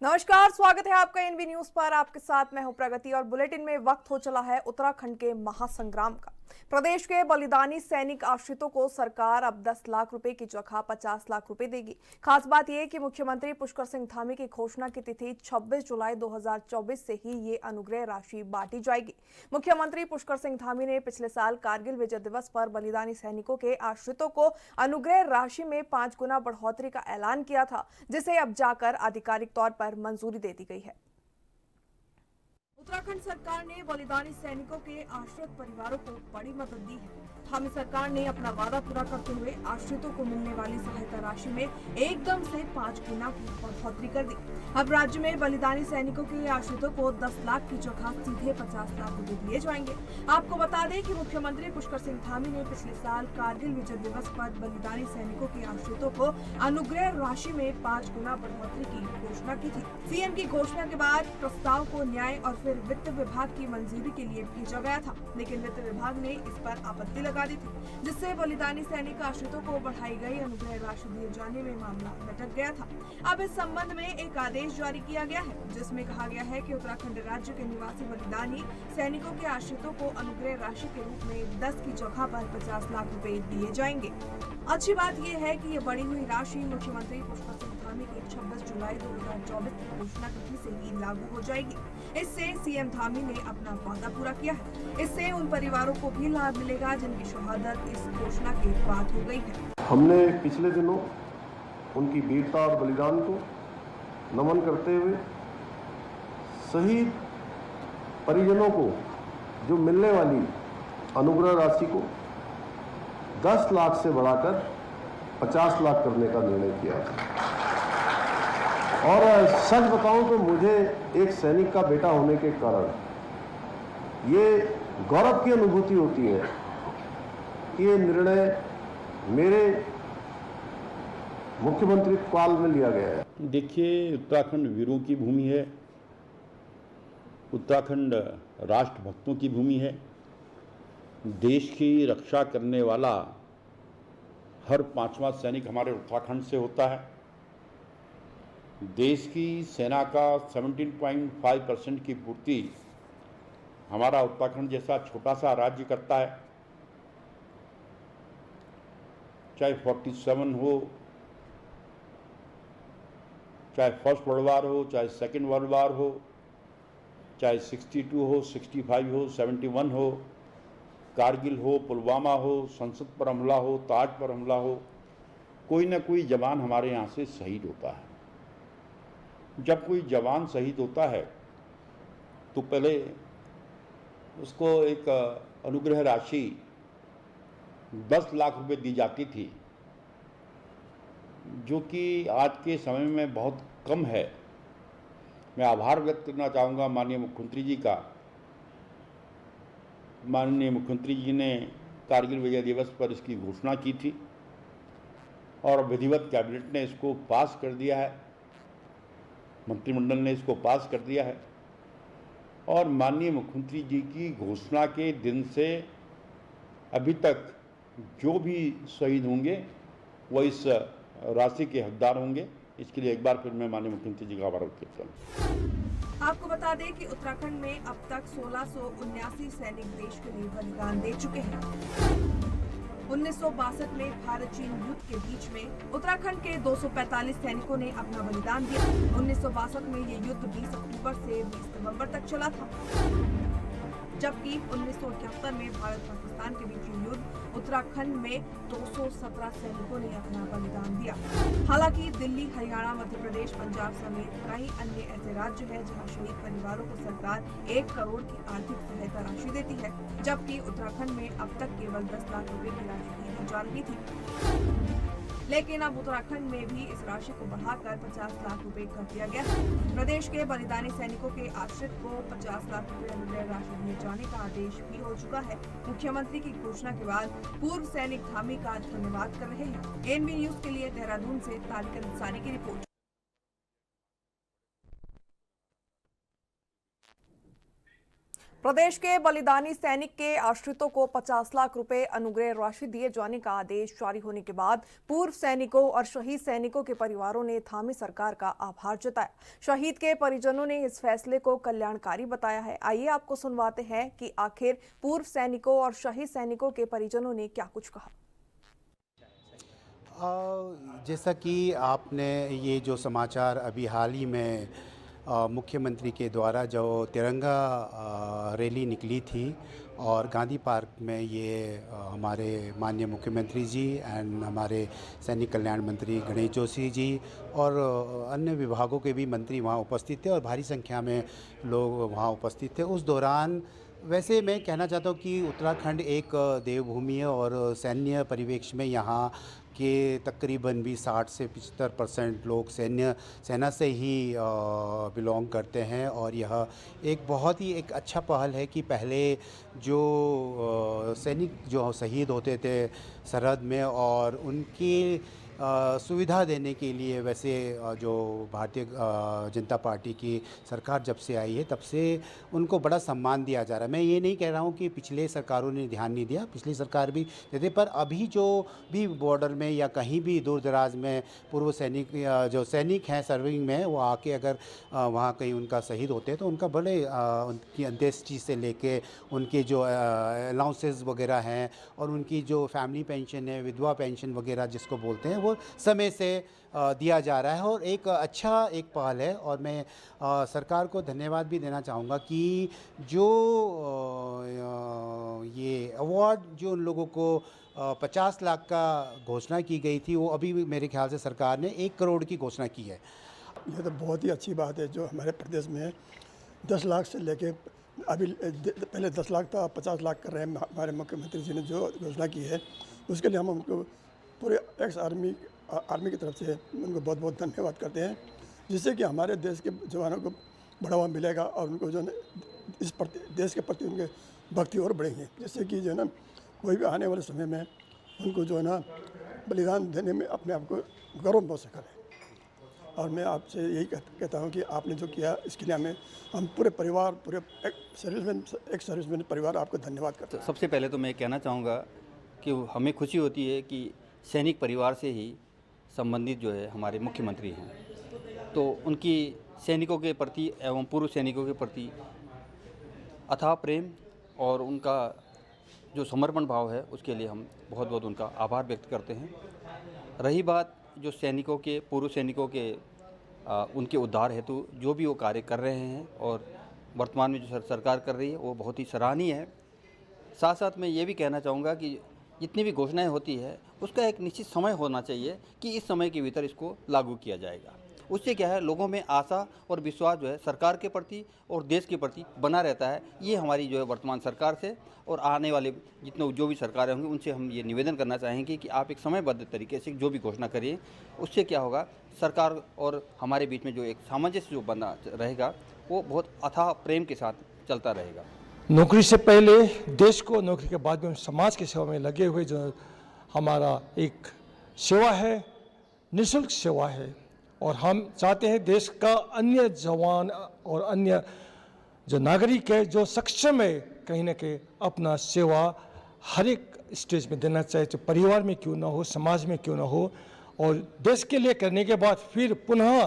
नमस्कार, स्वागत है आपका एनबी न्यूज पर। आपके साथ मैं हूं प्रगति और बुलेटिन में वक्त हो चला है उत्तराखंड के महासंग्राम का। प्रदेश के बलिदानी सैनिक आश्रितों को सरकार अब 10 लाख रुपए की जगह 50 लाख रुपए देगी। खास बात यह कि मुख्यमंत्री पुष्कर सिंह धामी की घोषणा की तिथि 26 जुलाई 2024 से ही ये अनुग्रह राशि बांटी जाएगी। मुख्यमंत्री पुष्कर सिंह धामी ने पिछले साल कारगिल विजय दिवस पर बलिदानी सैनिकों के आश्रितों को अनुग्रह राशि में 5 गुना बढ़ोतरी का ऐलान किया था, जिसे अब जाकर आधिकारिक तौर पर मंजूरी दे दी गई है। उत्तराखंड सरकार ने बलिदानी सैनिकों के आश्रित परिवारों को बड़ी मदद दी है। धामी सरकार ने अपना वादा पूरा करते हुए आश्रितों को मिलने वाली सहायता राशि में एकदम से 5 गुना की बढ़ोतरी कर दी। अब राज्य में बलिदानी सैनिकों के आश्रितों को 10 लाख की जगह सीधे 50 लाख रुपए दिए जाएंगे। आपको बता दें कि मुख्यमंत्री पुष्कर सिंह धामी ने पिछले साल कारगिल विजय दिवस पर बलिदानी सैनिकों के आश्रितों को अनुग्रह राशि में 5 गुना बढ़ोतरी की घोषणा की थी। सीएम की घोषणा के बाद प्रस्ताव को न्याय और फिर वित्त विभाग की मंजूरी के लिए भेजा गया था, लेकिन वित्त विभाग ने इस पर आपत्ति लगा दी थी, जिससे बलिदानी सैनिक आश्रितों को बढ़ाई गई अनुग्रह राशि दिए जाने में मामला लटक गया था। अब इस संबंध में एक आदेश जारी किया गया है, जिसमें कहा गया है कि उत्तराखंड राज्य के निवासी बलिदानी सैनिकों के आश्रितों को अनुग्रह राशि के रूप में 10 की जगह पर 50 लाख रुपए दिए जाएंगे। अच्छी बात यह है कि ये बढ़ी हुई राशि मुख्यमंत्री पुष्कर सिंह धामी की 26 जुलाई 2024 की घोषणा तिथि से ही लागू हो जाएगी। इससे सीएम धामी ने अपना वादा पूरा किया है। इससे उन परिवारों को भी लाभ मिलेगा जिनकी शहादत इस घोषणा के बाद हो गई है। हमने पिछले दिनों उनकी वीरता और बलिदान को नमन करते हुए शहीद परिजनों को जो मिलने वाली अनुग्रह राशि को 10 लाख से बढ़ाकर 50 लाख करने का निर्णय किया है। और सच बताऊं तो मुझे एक सैनिक का बेटा होने के कारण ये गौरव की अनुभूति होती है कि ये निर्णय मेरे मुख्यमंत्री काल में लिया गया है। देखिए, उत्तराखंड वीरों की भूमि है, उत्तराखंड राष्ट्रभक्तों की भूमि है। देश की रक्षा करने वाला हर 5वां सैनिक हमारे उत्तराखंड से होता है। देश की सेना का 17.5% की पूर्ति हमारा उत्तराखंड जैसा छोटा सा राज्य करता है। चाहे 47 हो, चाहे फर्स्ट वर्ल्ड वार हो, चाहे सेकेंड वर्ल्ड वार हो, चाहे 62 हो, 65 हो, 71 हो, कारगिल हो, पुलवामा हो, संसद पर हमला हो, ताज पर हमला हो, कोई ना कोई जवान हमारे यहाँ से शहीद होता है। जब कोई जवान शहीद होता है तो पहले उसको एक अनुग्रह राशि 10 लाख रुपए दी जाती थी, जो कि आज के समय में बहुत कम है। मैं आभार व्यक्त करना चाहूँगा माननीय मुख्यमंत्री जी का। माननीय मुख्यमंत्री जी ने कारगिल विजय दिवस पर इसकी घोषणा की थी और विधिवत कैबिनेट ने इसको पास कर दिया है, मंत्रिमंडल ने इसको पास कर दिया है। और माननीय मुख्यमंत्री जी की घोषणा के दिन से अभी तक जो भी शहीद होंगे वो इस राशि के हकदार होंगे। इसके लिए एक बार फिर मैं माननीय मुख्यमंत्री जी का आभार व्यक्त करता हूँ। आपको बता दें कि उत्तराखंड में अब तक 1679 सैनिक देश के लिए बलिदान दे चुके हैं। 1962 में भारत चीन युद्ध के बीच में उत्तराखंड के 245 सैनिकों ने अपना बलिदान दिया। 1962 में ये युद्ध 20 अक्टूबर से 20 नवंबर तक चला था, जबकि 1978 में भारत पाकिस्तान के बीच युद्ध उत्तराखंड में 217 सैनिकों ने अपना बलिदान दिया। हालांकि दिल्ली, हरियाणा, मध्य प्रदेश, पंजाब समेत कई अन्य ऐसे राज्य हैं जहां शहीद परिवारों को सरकार 1 करोड़ की आर्थिक सहायता राशि देती है, जबकि उत्तराखंड में अब तक केवल 10 लाख रुपए की राशि दी जा रही थी। लेकिन अब उत्तराखंड में भी इस राशि को बढ़ाकर 50 लाख रुपए कर दिया गया है। प्रदेश के बलिदानी सैनिकों के आश्रित को 50 लाख रुपए अनुग्रह राशि दिए जाने का आदेश भी हो चुका है। मुख्यमंत्री की घोषणा के बाद पूर्व सैनिक धामी का धन्यवाद कर रहे हैं। एनबी न्यूज के लिए देहरादून से तारिक अंसारी की रिपोर्ट। प्रदेश के बलिदानी सैनिक के आश्रितों को 50 लाख रुपए अनुग्रह राशि दिए जाने का आदेश जारी होने के बाद पूर्व सैनिकों और शहीद सैनिकों के परिवारों ने थामी सरकार का आभार जताया। शहीद के परिजनों ने इस फैसले को कल्याणकारी बताया है। आइए आपको सुनवाते हैं कि आखिर पूर्व सैनिकों और शहीद सैनिकों के परिजनों ने क्या कुछ कहा। जैसा कि आपने ये जो समाचार अभी हाल ही में मुख्यमंत्री के द्वारा जो तिरंगा रैली निकली थी और गांधी पार्क में ये हमारे माननीय मुख्यमंत्री जी एंड हमारे सैनिक कल्याण मंत्री गणेश जोशी जी और अन्य विभागों के भी मंत्री वहाँ उपस्थित थे और भारी संख्या में लोग वहाँ उपस्थित थे। उस दौरान वैसे मैं कहना चाहता हूँ कि उत्तराखंड एक देवभूमि है और सैन्य परिवेश में यहाँ के तकरीबन भी 60 से 75% लोग सेना से ही बिलोंग करते हैं और यह एक बहुत ही एक अच्छा पहल है कि पहले जो सैनिक जो शहीद होते थे सरहद में और उनकी सुविधा देने के लिए वैसे जो भारतीय जनता पार्टी की सरकार जब से आई है तब से उनको बड़ा सम्मान दिया जा रहा है। मैं ये नहीं कह रहा हूँ कि पिछले सरकारों ने ध्यान नहीं दिया, पिछली सरकार भी देते, पर अभी जो भी बॉर्डर में या कहीं भी दूर दराज में पूर्व सैनिक जो सैनिक हैं सर्विंग में वो आके अगर वहाँ कहीं उनका शहीद होते हैं तो उनका बड़े उनकी अंत्येष्टि से लेके उनके जो अलाउंसेस वगैरह हैं और उनकी जो फैमिली पेंशन है, विधवा पेंशन वगैरह जिसको बोलते हैं, वो समय से दिया जा रहा है और एक अच्छा एक पहल है। और मैं सरकार को धन्यवाद भी देना चाहूँगा कि जो ये अवार्ड जो उन लोगों को 50 लाख का घोषणा की गई थी वो अभी मेरे ख्याल से सरकार ने 1 करोड़ की घोषणा की है। ये तो बहुत ही अच्छी बात है जो हमारे प्रदेश में 10 लाख से लेके अभी पहले 10 लाख था, 50 लाख कर रहे हैं। हमारे मुख्यमंत्री जी ने जो घोषणा की है उसके लिए हम उनको पूरे एक्स आर्मी की तरफ से उनको बहुत बहुत धन्यवाद करते हैं, जिससे कि हमारे देश के जवानों को बढ़ावा मिलेगा और उनको जो है इस प्रति देश के प्रति उनके भक्ति और बढ़ेंगे, जिससे कि जो है ना कोई भी आने वाले समय में उनको जो है ना बलिदान देने में अपने आप को गर्व महसूस करें। और मैं आपसे यही कहता हूँ कि आपने जो किया इसके लिए हम पूरे परिवार पूरे एक सर्विसमैन परिवार आपको धन्यवाद करते हैं। सबसे पहले तो मैं कहना चाहूँगा कि हमें खुशी होती है कि सैनिक परिवार से ही संबंधित जो है हमारे मुख्यमंत्री हैं, तो उनकी सैनिकों के प्रति एवं पूर्व सैनिकों के प्रति अथाह प्रेम और उनका जो समर्पण भाव है उसके लिए हम बहुत बहुत उनका आभार व्यक्त करते हैं। रही बात जो सैनिकों के पूर्व सैनिकों के उनके उद्धार हेतु जो भी वो कार्य कर रहे हैं और वर्तमान में जो सरकार कर रही है वो बहुत ही सराहनीय है। साथ साथ मैं ये भी कहना चाहूँगा कि जितनी भी घोषणाएं होती है उसका एक निश्चित समय होना चाहिए कि इस समय के भीतर इसको लागू किया जाएगा। उससे क्या है, लोगों में आशा और विश्वास जो है सरकार के प्रति और देश के प्रति बना रहता है। ये हमारी जो है वर्तमान सरकार से और आने वाले जितने जो भी सरकारें होंगी उनसे हम ये निवेदन करना चाहेंगे कि आप एक समयबद्ध तरीके से जो भी घोषणा करिए, उससे क्या होगा सरकार और हमारे बीच में जो एक सामंजस्य जो बना रहेगा वो बहुत अथाह प्रेम के साथ चलता रहेगा। नौकरी से पहले देश को, नौकरी के बाद में समाज की सेवा में लगे हुए जो हमारा एक सेवा है, निःशुल्क सेवा है। और हम चाहते हैं देश का अन्य जवान और अन्य जो नागरिक है जो सक्षम है कहीं ना कहीं अपना सेवा हर एक स्टेज में देना चाहिए, तो परिवार में क्यों ना हो, समाज में क्यों ना हो। और देश के लिए करने के बाद फिर पुनः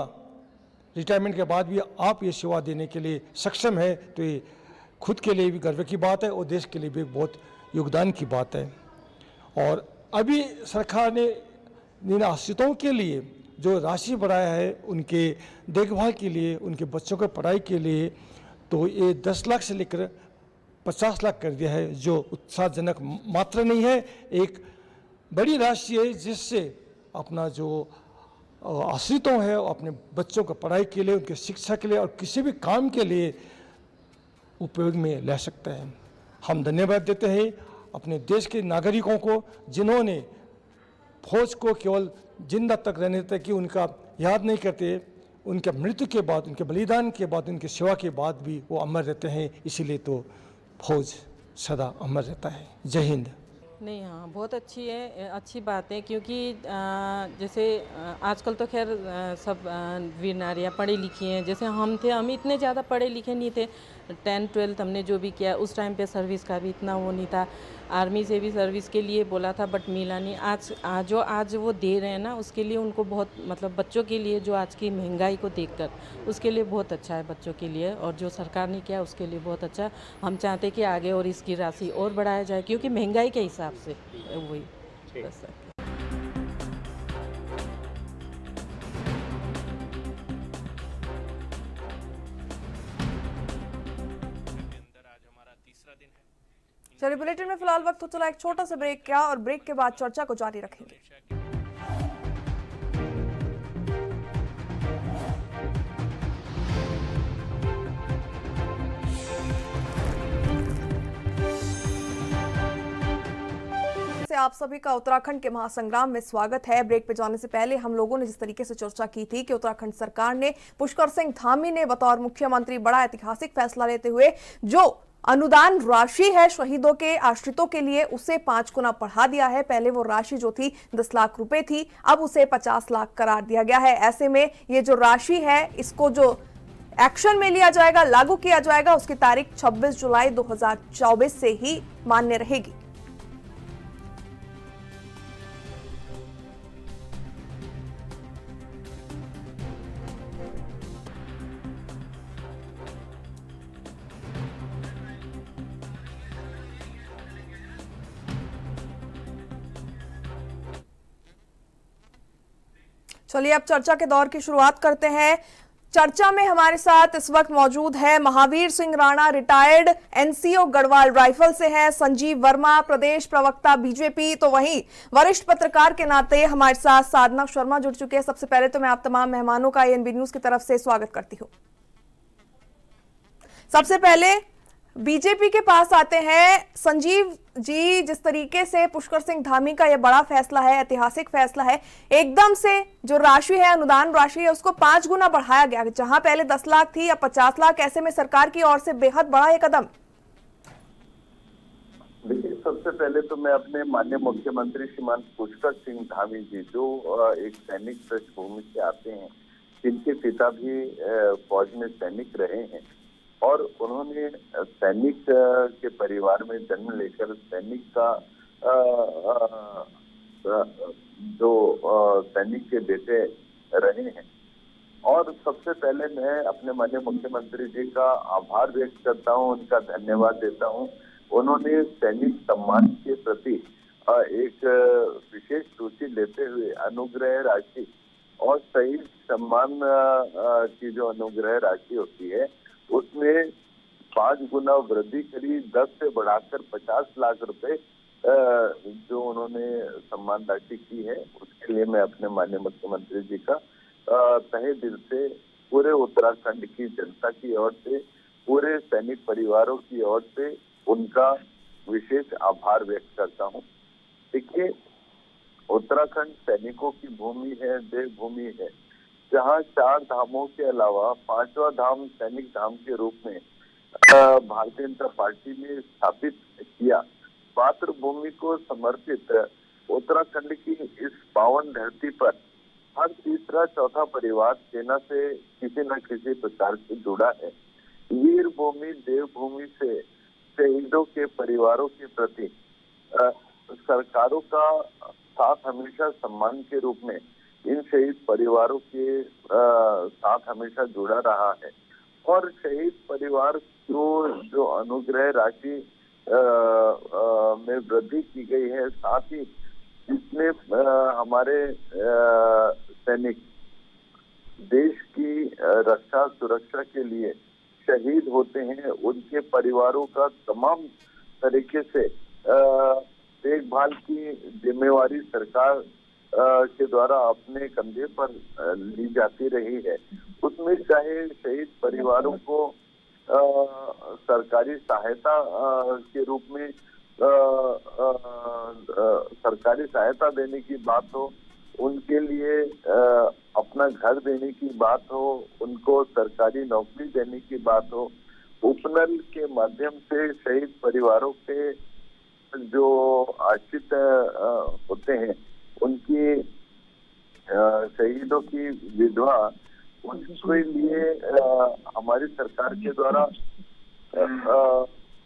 रिटायरमेंट के बाद भी आप ये सेवा देने के लिए सक्षम है, तो ये खुद के लिए भी गर्व की बात है और देश के लिए भी बहुत योगदान की बात है। और अभी सरकार ने इन आश्रितों के लिए जो राशि बढ़ाया है उनके देखभाल के लिए, उनके बच्चों के पढ़ाई के लिए, तो ये 10 लाख से लेकर 50 लाख कर दिया है, जो उत्साहजनक मात्रा नहीं है, एक बड़ी राशि है जिससे अपना जो आश्रितों है अपने बच्चों को पढ़ाई के लिए, उनके शिक्षा के लिए और किसी भी काम के लिए उपयोग में ले सकते हैं। हम धन्यवाद देते हैं अपने देश के नागरिकों को जिन्होंने फौज को केवल जिंदा तक रहने तक कि उनका याद नहीं करते, उनके मृत्यु के बाद, उनके बलिदान के बाद, उनकी सेवा के बाद भी वो अमर रहते हैं। इसीलिए तो फौज सदा अमर रहता है। जय हिंद। नहीं, हाँ, बहुत अच्छी है, अच्छी बात है क्योंकि जैसे आजकल तो खैर सब वीर नारियाँ पढ़ी लिखी हैं। जैसे हम इतने ज़्यादा पढ़े लिखे नहीं थे। 10-12 हमने जो भी किया उस टाइम पे सर्विस का भी इतना वो नहीं था। आर्मी से भी सर्विस के लिए बोला था बट मिला नहीं। आज वो दे रहे हैं ना, उसके लिए उनको बहुत मतलब बच्चों के लिए जो आज की महंगाई को देखकर उसके लिए बहुत अच्छा है बच्चों के लिए, और जो सरकार ने किया उसके लिए बहुत अच्छा है। हम चाहते हैं कि आगे और इसकी राशि और बढ़ाया जाए क्योंकि महंगाई के हिसाब से वही बस है। चलिए बुलेटिन में फिलहाल वक्त हो चला एक छोटा सा ब्रेक का, और ब्रेक के बाद चर्चा को जारी रखेंगे। से आप सभी का उत्तराखंड के महासंग्राम में स्वागत है। ब्रेक पे जाने से पहले हम लोगों ने जिस तरीके से चर्चा की थी कि उत्तराखंड सरकार ने पुष्कर सिंह धामी ने बतौर मुख्यमंत्री बड़ा ऐतिहासिक फैसला लेते हुए जो अनुदान राशि है शहीदों के आश्रितों के लिए उसे 5 गुना बढ़ा दिया है। पहले वो राशि जो थी 10 लाख रुपए थी, अब उसे 50 लाख करार दिया गया है। ऐसे में ये जो राशि है इसको जो एक्शन में लिया जाएगा, लागू किया जाएगा, उसकी तारीख 26 जुलाई 2024 से ही मान्य रहेगी। चलिए अब चर्चा के दौर की शुरुआत करते हैं। चर्चा में हमारे साथ इस वक्त मौजूद है Mahavir Singh Rana, retired NCO Garhwal rifle से हैं, संजीव वर्मा प्रदेश प्रवक्ता बीजेपी, तो वहीं वरिष्ठ पत्रकार के नाते हमारे साथ साधना शर्मा जुड़ चुके हैं। सबसे पहले तो मैं आप तमाम मेहमानों का एएनबी न्यूज की तरफ से स्वागत करती हूँ। सबसे पहले बीजेपी के पास आते हैं। संजीव जी, जिस तरीके से पुष्कर सिंह धामी का यह बड़ा फैसला है, ऐतिहासिक फैसला है, एकदम से जो राशि है, अनुदान राशि है, उसको 5 गुना बढ़ाया गया, जहां पहले 10 लाख थी या 50 लाख, ऐसे में सरकार की ओर से बेहद बड़ा ये कदम। देखिए, सबसे पहले तो मैं अपने माननीय मुख्यमंत्री श्रीमान पुष्कर सिंह धामी जी, जो एक सैनिक पृष्ठभूमि से आते हैं, जिनके पिता भी फौज में सैनिक रहे हैं और उन्होंने सैनिक के परिवार में जन्म लेकर सैनिक का जो सैनिक के बेटे रहे हैं। और सबसे पहले मैं अपने माननीय मुख्यमंत्री जी का आभार व्यक्त करता हूं, उनका धन्यवाद देता हूं। उन्होंने सैनिक सम्मान के प्रति एक विशेष रुचि लेते हुए अनुग्रह राशि और शहीद सम्मान की जो अनुग्रह राशि होती है उसमें 5 गुना वृद्धि करी, 10 से बढ़ाकर 50 लाख रुपए जो उन्होंने सम्मान राशि की है, उसके लिए मैं अपने माननीय मुख्यमंत्री जी का तहे दिल से पूरे उत्तराखंड की जनता की ओर से, पूरे सैनिक परिवारों की ओर से उनका विशेष आभार व्यक्त करता हूं। देखिए, उत्तराखंड सैनिकों की भूमि है, देवभूमि है, जहां 4 धामों के अलावा 5वां धाम सैनिक धाम के रूप में भारतीय जनता पार्टी ने स्थापित किया। मातृभूमि को समर्पित उत्तराखंड की इस पावन धरती पर हर तीसरा चौथा परिवार सेना से किसी न किसी प्रकार से जुड़ा है। वीर भूमि देवभूमि से शहीदों के परिवारों के प्रति सरकारों का साथ हमेशा सम्मान के रूप में इन शहीद परिवारों के साथ हमेशा जुड़ा रहा है। और शहीद परिवार को जो अनुग्रह राशि में वृद्धि की गई है, साथ ही जितने हमारे सैनिक देश की रक्षा सुरक्षा के लिए शहीद होते हैं, उनके परिवारों का तमाम तरीके से देखभाल की जिम्मेवारी सरकार के द्वारा अपने कंधे पर ली जाती रही है। उसमें चाहे शहीद परिवारों को सरकारी सहायता के रूप में सरकारी सहायता देने की बात हो, उनके लिए अपना घर देने की बात हो, उनको सरकारी नौकरी देने की बात हो, उपनल के माध्यम से शहीद परिवारों के जो आश्रित होते हैं, उनकी शहीदों की विधवा, उनके लिए हमारी सरकार के द्वारा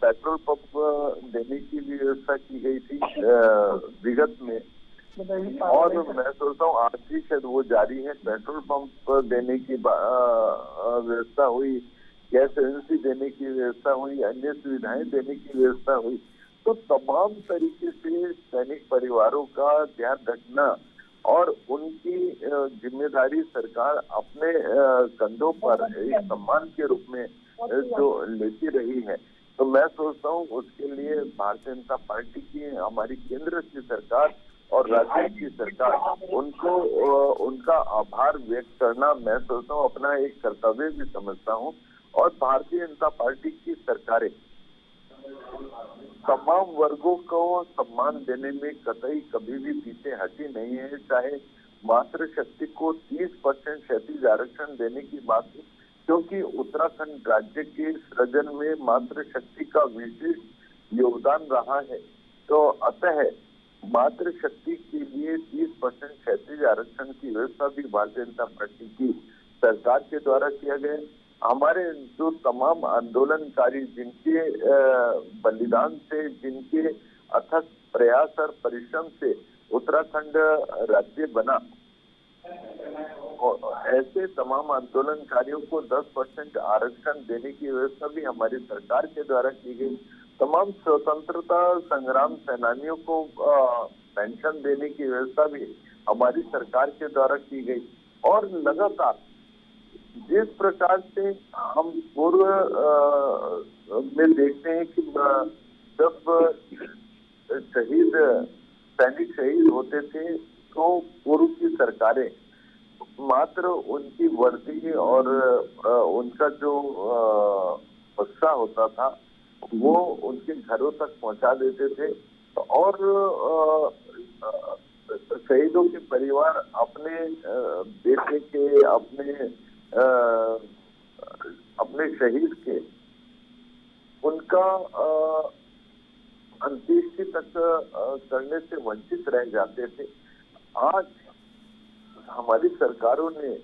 पेट्रोल पंप देने की भी व्यवस्था की गई थी विगत में, और मैं सोचता हूँ आज भी शायद वो जारी है। पेट्रोल पंप देने की व्यवस्था हुई, गैस एजेंसी देने की व्यवस्था हुई, अन्य सुविधाएं देने की व्यवस्था हुई। तो तमाम तरीके से सैनिक परिवारों का ध्यान रखना और उनकी जिम्मेदारी सरकार अपने कंधों पर एक सम्मान के रूप में जो लेती रही है, तो मैं सोचता हूँ उसके लिए भारतीय जनता पार्टी की, हमारी केंद्र की सरकार और राज्य की सरकार, उनको उनका आभार व्यक्त करना मैं सोचता हूँ अपना एक कर्तव्य भी समझता हूँ। और भारतीय जनता पार्टी की सरकारें तमाम वर्गों को सम्मान देने में कतई कभी भी पीछे हटी नहीं है। चाहे मातृशक्ति को 30% क्षैतिज आरक्षण देने की बात हो, क्योंकि उत्तराखंड राज्य के सृजन में मातृशक्ति का विशेष योगदान रहा है, तो अतः मातृशक्ति के लिए 30% क्षैतिज आरक्षण की व्यवस्था भी भारतीय जनता पार्टी की सरकार के द्वारा किया गया। हमारे जो तमाम आंदोलनकारी जिनके बलिदान से, जिनके अथक प्रयास और परिश्रम से उत्तराखंड राज्य बना, और ऐसे तमाम आंदोलनकारियों को 10% आरक्षण देने की व्यवस्था भी हमारी सरकार के द्वारा की गई। तमाम स्वतंत्रता संग्राम सेनानियों को पेंशन देने की व्यवस्था भी हमारी सरकार के द्वारा की गई। और लगातार जिस प्रकार से हम पूर्व में देखते हैं कि जब सैनिक शहीद होते थे तो पूर्व की सरकारें मात्र उनकी वर्दी और उनका जो बक्सा होता था वो उनके घरों तक पहुंचा देते थे, और शहीदों के परिवार अपने बेटे के, अपने शहीद के, उनका अंत्येष्टि तक करने से वंचित रह जाते थे। आज हमारी सरकारों ने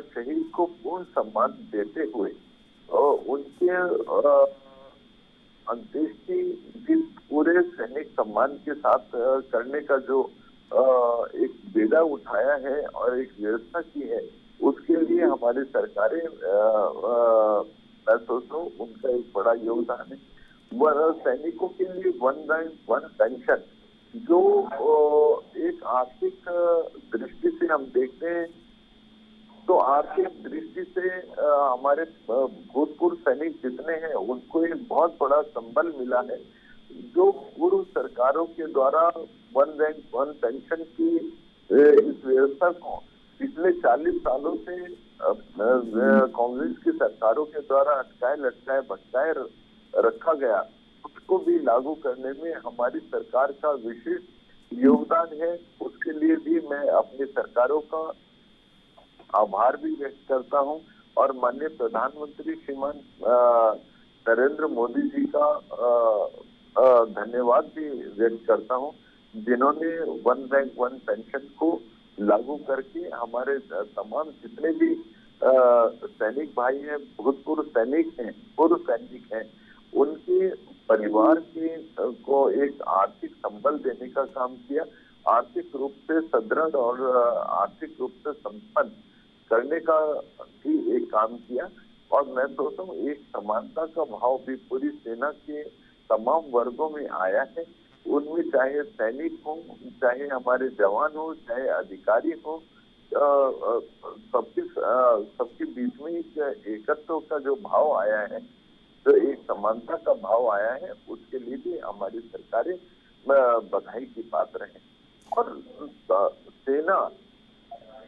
शहीद को पूर्ण सम्मान देते हुए उनके अंत्येष्टि भी पूरे सैनिक सम्मान के साथ करने का जो एक बेड़ा उठाया है और एक व्यवस्था की है, उसके लिए हमारी सरकारें मैं सोचता हूँ उनका एक बड़ा योगदान है। सैनिकों के लिए 1 रैंक 1 पेंशन जो एक आर्थिक दृष्टि से हम देखते हैं, तो आर्थिक दृष्टि से हमारे भूतपूर्व सैनिक जितने हैं उनको एक बहुत बड़ा संबल मिला है, जो पूर्व सरकारों के द्वारा 1 रैंक 1 पेंशन की इस व्यवस्था को पिछले 40 सालों से कांग्रेस की सरकारों के द्वारा अटकाए लटकाए भटकाए रखा गया, उसको भी लागू करने में हमारी सरकार का विशेष योगदान है। उसके लिए भी मैं अपनी सरकारों का आभार भी व्यक्त करता हूं और माननीय प्रधानमंत्री श्रीमान नरेंद्र मोदी जी का धन्यवाद भी व्यक्त करता हूं, जिन्होंने 1 रैंक 1 पेंशन को लागू करके हमारे तमाम जितने भी सैनिक भाई हैं, भूतपूर्व सैनिक हैं, पूर्व सैनिक हैं, उनके परिवार के को एक आर्थिक संबल देने का काम किया, आर्थिक रूप से सुदृढ़ और आर्थिक रूप से संपन्न करने का भी एक काम किया। और मैं सोचता हूँ एक समानता का भाव भी पूरी सेना के तमाम वर्गों में आया है, उनमें चाहे सैनिक हो, चाहे हमारे जवान हो, चाहे अधिकारी हो, सबके बीच में एक एकत्व का जो भाव आया है, जो एक समानता का भाव आया है, उसके लिए भी हमारी सरकारें बधाई की पात्र हैं। और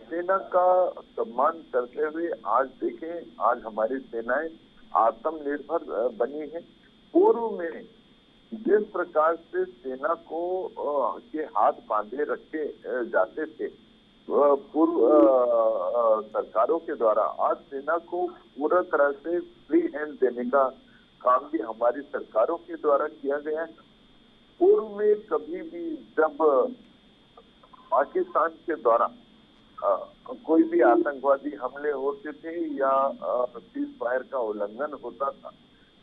सेना का सम्मान करते हुए आज देखें, आज हमारी सेनाएं आत्मनिर्भर बनी है। पूर्व में जिस प्रकार से सेना को के हाथ बांधे रखे जाते थे पूर्व सरकारों के द्वारा, आज सेना को पूरा तरह से फ्री हैंड देने का काम भी हमारी सरकारों के द्वारा किया गया है। पूर्व में कभी भी जब पाकिस्तान के द्वारा कोई भी आतंकवादी हमले होते थे या सीज फायर का उल्लंघन होता था,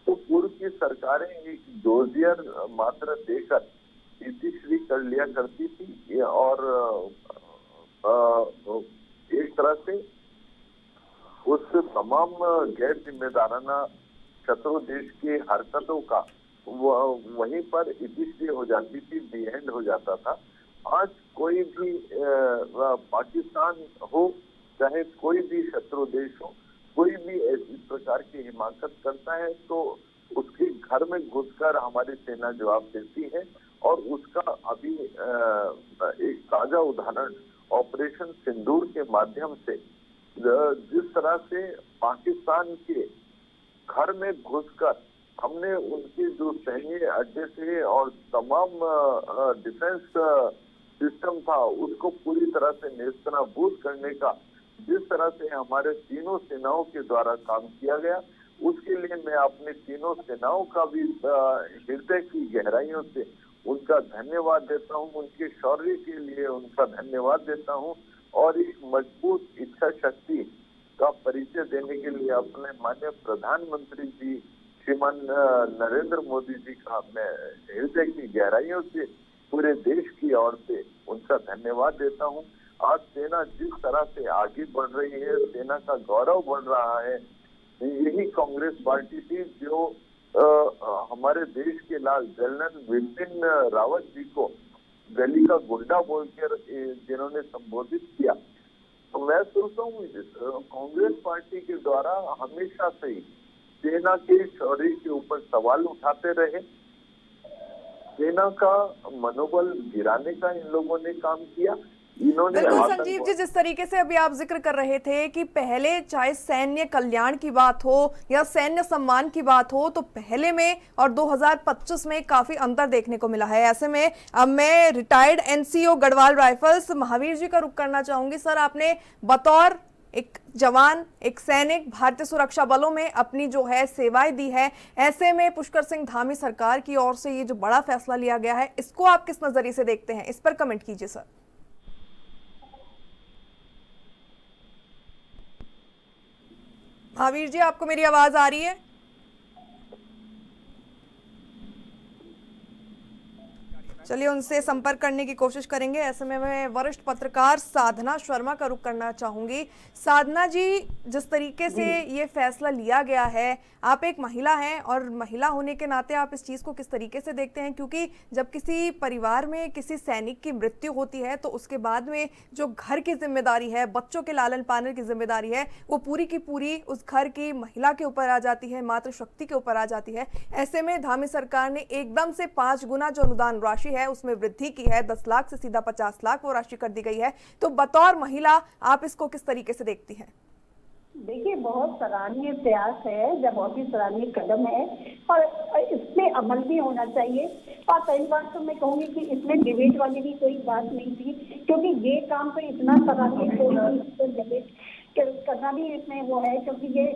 तो पूर्व की सरकारें एक डोजियर मात्रा देकर इतिश्री कर लिया करती थी और एक तरह से उस तमाम गैर जिम्मेदाराना शत्रु देश की हरकतों का वहीं पर इतिश्री हो जाती थी, दी एंड हो जाता था। आज कोई भी पाकिस्तान हो चाहे कोई भी शत्रु देश हो, कोई भी इस प्रकार की हिमाकत करता है तो उसके घर में घुसकर हमारी सेना जवाब देती है। और उसका अभी एक ताजा उदाहरण ऑपरेशन सिंदूर के माध्यम से जिस तरह से पाकिस्तान के घर में घुसकर हमने उनके जो सैन्य अड्डे थे और तमाम डिफेंस सिस्टम था उसको पूरी तरह से नेस्तनाबूद करने का जिस तरह से हमारे तीनों सेनाओं के द्वारा काम किया गया, उसके लिए मैं अपने तीनों सेनाओं का भी हृदय की गहराइयों से उनका धन्यवाद देता हूं, उनके शौर्य के लिए उनका धन्यवाद देता हूं और एक मजबूत इच्छा शक्ति का परिचय देने के लिए अपने माननीय प्रधानमंत्री जी श्रीमान नरेंद्र मोदी जी का मैं हृदय की गहराइयों से पूरे देश की ओर से उनका धन्यवाद देता हूं। आज सेना जिस तरह से आगे बढ़ रही है, सेना का गौरव बढ़ रहा है, यही कांग्रेस पार्टी थी जो हमारे देश के लाल जनरल बिपिन रावत जी को गली का गुंडा बोलकर जिन्होंने संबोधित किया। तो मैं सोचता हूँ कांग्रेस पार्टी के द्वारा हमेशा से ही सेना के शौर्य के ऊपर सवाल उठाते रहे, सेना का मनोबल गिराने का इन लोगों ने काम किया। इन्होंने बिल्कुल संजीव जी, जिस तरीके से अभी आप जिक्र कर रहे थे कि पहले चाहे सैन्य कल्याण की बात हो या सैन्य सम्मान की बात हो तो पहले में और 2025 में काफी अंतर देखने को मिला है। ऐसे में अब मैं retired NCO Garhwal Rifles Mahavir ji का रुख करना चाहूंगी। सर, आपने बतौर एक जवान, एक सैनिक भारतीय सुरक्षा बलों में अपनी जो है सेवाएं दी है, ऐसे में पुष्कर सिंह धामी सरकार की ओर से ये जो बड़ा फैसला लिया गया है, इसको आप किस नजरिए से देखते हैं? इस पर कमेंट कीजिए सर। महावीर जी, आपको मेरी आवाज आ रही है? चलिए उनसे संपर्क करने की कोशिश करेंगे। ऐसे में मैं वरिष्ठ पत्रकार साधना शर्मा का रुख करना चाहूंगी। साधना जी, जिस तरीके से ये फैसला लिया गया है, आप एक महिला हैं और महिला होने के नाते आप इस चीज़ को किस तरीके से देखते हैं? क्योंकि जब किसी परिवार में किसी सैनिक की मृत्यु होती है तो उसके बाद में जो घर की जिम्मेदारी है, बच्चों के लालन पालन की जिम्मेदारी है, वो पूरी की पूरी उस घर की महिला के ऊपर आ जाती है, मातृशक्ति के ऊपर आ जाती है। ऐसे में धामी सरकार ने एकदम से 5 गुना जो अनुदान राशि है उसमें वृद्धि की है, 10 लाख से सीधा 50 लाख वो राशि कर दी गई है। तो बतौर महिला आप इसको किस तरीके से देखती हैं? देखिए, बहुत सराहनीय प्रयास है, जब बहुत ही सराहनीय कदम है और इसमें अमल भी होना चाहिए। और पहली बात तो मैं कहूंगी कि इसमें डिबेट वाली भी कोई बात नहीं थी, क्योंकि ये काम तो इतना सराहनीय डिबेट करना भी इसमें वो है, क्योंकि ये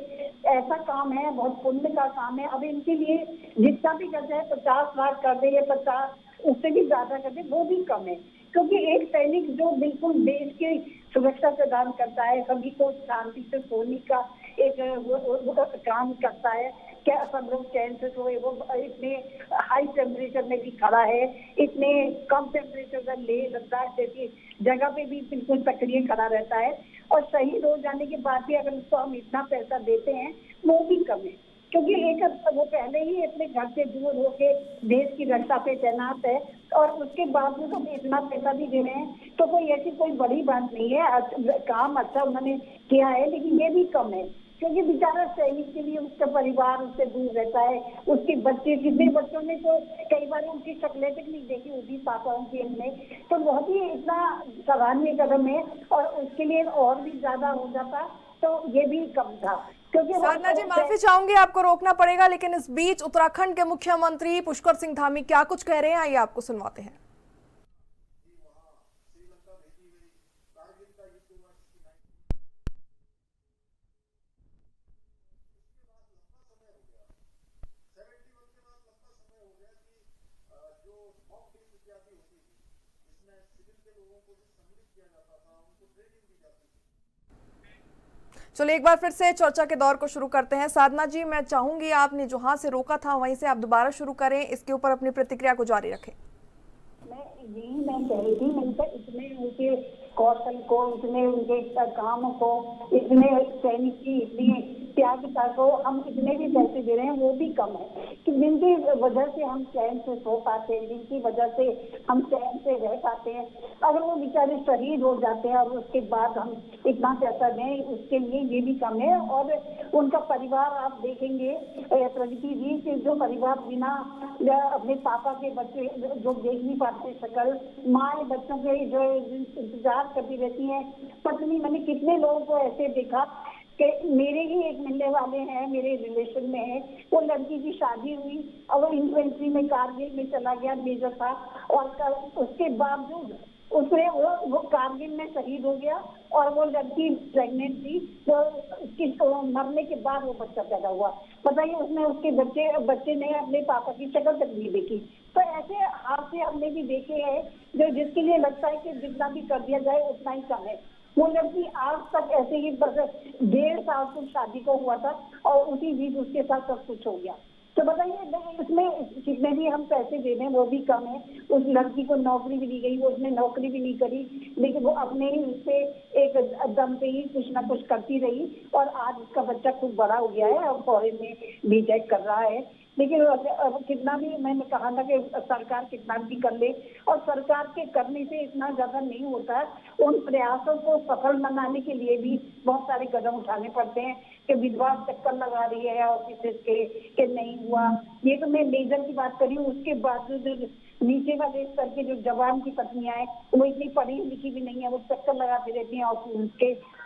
ऐसा काम है, बहुत पुण्य का काम है। अब इनके लिए जितना भी कर जाए 50 लाख कर दे या 50 उससे भी ज्यादा कर दे वो भी कम है, क्योंकि एक सैनिक जो बिल्कुल देश की सुरक्षा प्रदान करता है, सभी को शांति से सोने का एक वो काम करता है, क्या सब लोग चैन से सोए, वो इतने हाई टेम्परेचर में भी खड़ा है, इतने कम टेम्परेचर का लेह लद्दाख जैसी जगह पे भी बिल्कुल सक्रिय खड़ा रहता है। और शहीद हो जाने के बाद भी अगर उसको हम इतना पैसा देते हैं वो भी कम है, क्योंकि एक वो पहले ही अपने घर से दूर होके देश की रक्षा पे तैनात है और उसके बाद में हम इतना पैसा भी दे रहे हैं, तो कोई ऐसी कोई बड़ी बात नहीं है। काम अच्छा उन्होंने किया है, लेकिन ये भी कम है, क्योंकि बेचारा सैनिक के लिए उसका परिवार उससे दूर रहता है, उसके बच्चे, कितने बच्चों ने तो कई बार उनकी शक्लें तक नहीं देखी होती पापाओं की हमने, तो बहुत ही इतना सराहनीय कदम है। और उसके लिए और भी ज्यादा हो जाता तो ये भी कम था। साधना जी, माफी चाहूंगी, आपको रोकना पड़ेगा, लेकिन इस बीच उत्तराखंड के मुख्यमंत्री पुष्कर सिंह धामी क्या कुछ कह रहे हैं, आइए आपको सुनवाते हैं। जो चलिए एक बार फिर से चर्चा के दौर को शुरू करते हैं। साधना जी, मैं चाहूंगी आपने जहां से रोका था वहीं से आप दोबारा शुरू करें, इसके ऊपर अपनी प्रतिक्रिया को जारी रखें। मैं कह रही थी, मैंने कहा इतने उनके कौशल को, इतने उनके काम को, इतने सैनिक की इतनी त्यागता को हम इतने भी पैसे दे रहे हैं वो भी कम है कि जिनकी वजह से हम चैन से सो पाते हैं, जिनकी वजह से हम चैन से रह पाते हैं। अगर वो बेचारे शहीद हो जाते हैं और उसके बाद हम इतना पैसा दें, उसके लिए ये भी कम है। और उनका परिवार आप देखेंगे प्रगति जी कि जो परिवार बिना अपने पापा के बच्चे जो देख नहीं पाते शकल, माँ बच्चों के जो इंतजार करती रहती है, पत्नी, मैंने कितने लोगों को ऐसे देखा कि मेरे ही एक मिलने वाले हैं, मेरे रिलेशन में है, वो लड़की की शादी हुई और वो इन्फेंट्री में कारगिल में चला गया, मेजर था, और उसके बावजूद उसने वो कारगिल में शहीद हो गया और वो लड़की प्रेग्नेंट थी, तो उसकी मरने के बाद वो बच्चा पैदा हुआ। बताइए, उसने उसके बच्चे ने अपने पापा की शक्ल तक नहीं देखी। तो ऐसे हादसे हमने भी देखे हैं जो जिसके लिए लगता है कि जितना भी कर दिया जाए उतना ही कम है। वो लड़की आज तक ऐसे ही 1.5 साल से शादी को हुआ था और उसी बीच उसके साथ सब कुछ हो गया। तो बताइए, इसमें जितने भी हम पैसे दे रहे हैं वो भी कम है। उस लड़की को नौकरी भी दी गई, वो उसने नौकरी भी नहीं करी, लेकिन वो अपने ही उससे एक दम पे ही कुछ ना कुछ करती रही और आज उसका बच्चा खूब बड़ा हो गया है और फॉरेन में बीटेक कर रहा है। लेकिन कितना भी मैंने कहा था कि सरकार कितना भी कर ले, और सरकार के करने से इतना ज्यादा नहीं होता है। उन प्रयासों को सफल बनाने के लिए भी बहुत सारे कदम उठाने पड़ते हैं कि विधवा चक्कर लगा रही है ऑफिस के नहीं हुआ। ये तो मैं मेजर की बात करी हूँ। उसके बावजूद नीचे वाले स्तर के जो जवान की पत्नियां हैं वो इतनी पढ़ी लिखी भी नहीं है, वो चक्कर लगाती रहती हैं और